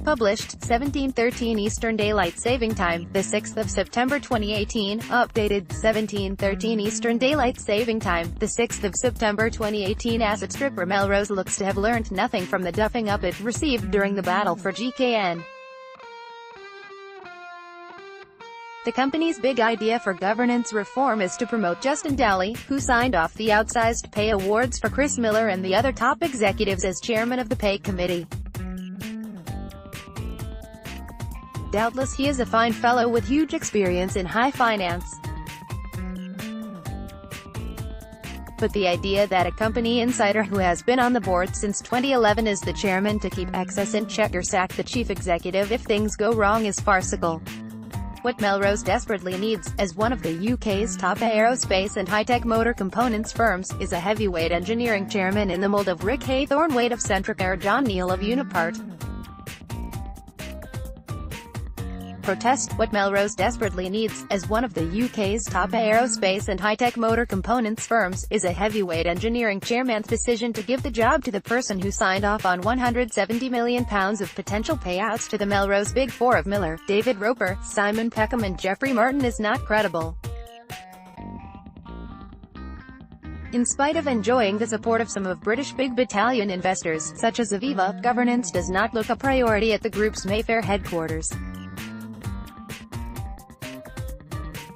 Published, 17:13 Eastern Daylight Saving Time, the 6th of September 2018. Updated, 17:13 Eastern Daylight Saving Time, the 6th of September 2018. Asset stripper Melrose looks to have learned nothing from the duffing up it received during the battle for GKN. The company's big idea for governance reform is to promote Justin Dowley, who signed off the outsized pay awards for Chris Miller and the other top executives as chairman of the pay committee. Doubtless he is a fine fellow with huge experience in high finance. But the idea that a company insider who has been on the board since 2011 is the chairman to keep excess in check or sack the chief executive if things go wrong is farcical. What Melrose desperately needs, as one of the UK's top aerospace and high-tech motor components firms, is a heavyweight engineering chairman in the mold of Rick Haythornthwaite of Centrica or John Neal of Unipart. Protest. What Melrose desperately needs, as one of the UK's top aerospace and high-tech motor components firms, is a heavyweight engineering chairman's decision to give the job to the person who signed off on £170 million of potential payouts to the Melrose Big Four of Miller, David Roper, Simon Peckham and Geoffrey Martin is not credible. In spite of enjoying the support of some of British big battalion investors, such as Aviva, governance does not look a priority at the group's Mayfair headquarters.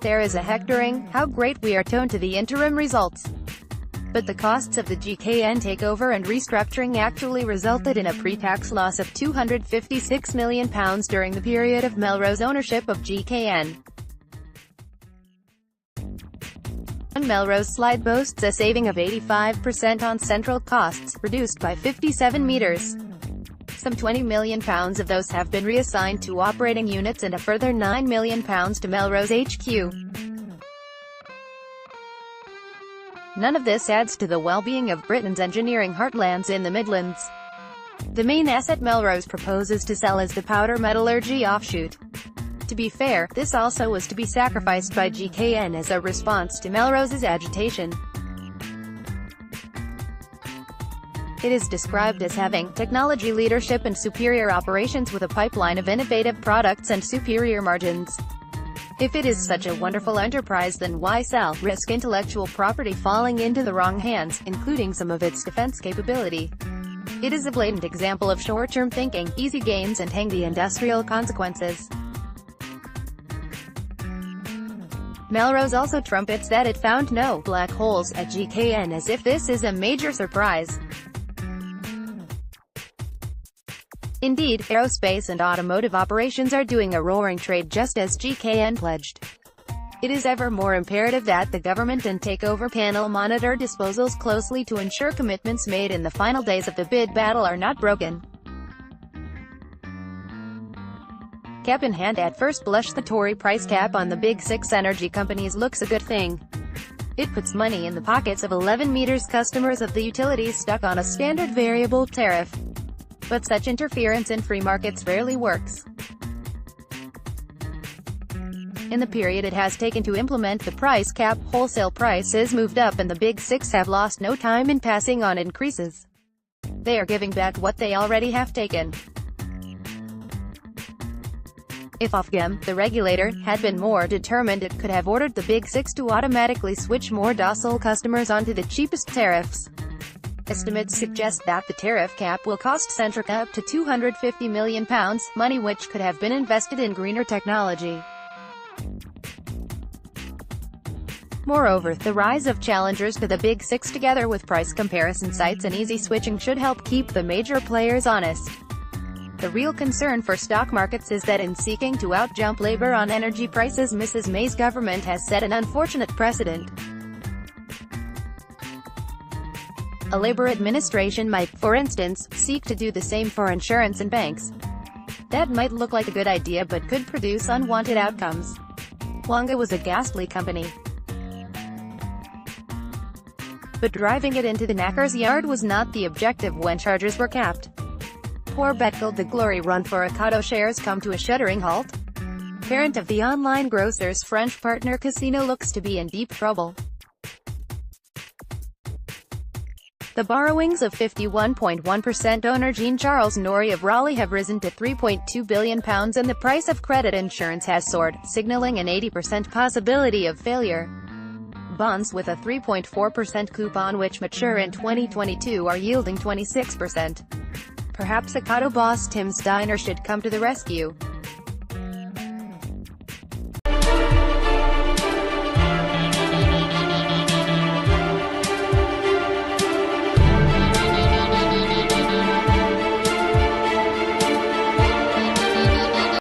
There is a hectoring, how great we are tone to the interim results. But the costs of the GKN takeover and restructuring actually resulted in a pre-tax loss of £256 million during the period of Melrose ownership of GKN. One Melrose slide boasts a saving of 85% on central costs, reduced by 57 meters. Some £20 million of those have been reassigned to operating units and a further £9 million to Melrose HQ. None of this adds to the well-being of Britain's engineering heartlands in the Midlands. The main asset Melrose proposes to sell is the powder metallurgy offshoot. To be fair, this also was to be sacrificed by GKN as a response to Melrose's agitation. It is described as having technology leadership and superior operations with a pipeline of innovative products and superior margins. If it is such a wonderful enterprise, then why sell, risk intellectual property falling into the wrong hands, including some of its defense capability? It is a blatant example of short-term thinking, easy gains and hang the industrial consequences. Melrose also trumpets that it found no black holes at GKN as if this is a major surprise. Indeed, aerospace and automotive operations are doing a roaring trade just as GKN pledged. It is ever more imperative that the government and takeover panel monitor disposals closely to ensure commitments made in the final days of the bid battle are not broken. Cap in hand, at first blush the Tory price cap on the big six energy companies looks a good thing. It puts money in the pockets of 11 meters customers of the utilities stuck on a standard variable tariff. But such interference in free markets rarely works. In the period it has taken to implement the price cap, wholesale prices moved up and the big six have lost no time in passing on increases. They are giving back what they already have taken. If Ofgem, the regulator, had been more determined, it could have ordered the big six to automatically switch more docile customers onto the cheapest tariffs. Estimates suggest that the tariff cap will cost Centrica up to £250 million, money which could have been invested in greener technology. Moreover, the rise of challengers to the big six together with price comparison sites and easy switching should help keep the major players honest. The real concern for stock markets is that in seeking to outjump Labour on energy prices, Mrs May's government has set an unfortunate precedent. A Labour administration might, for instance, seek to do the same for insurance and banks. That might look like a good idea but could produce unwanted outcomes. Wonga was a ghastly company. But driving it into the knacker's yard was not the objective when charges were capped. Poor Betkel, the glory run for Ocado shares come to a shuddering halt. Parent of the online grocer's French partner Casino looks to be in deep trouble. The borrowings of 51.1% owner Jean-Charles Norrie of Raleigh have risen to £3.2 billion, and the price of credit insurance has soared, signaling an 80% possibility of failure. Bonds with a 3.4% coupon which mature in 2022 are yielding 26%. Perhaps Ocado boss Tim Steiner should come to the rescue.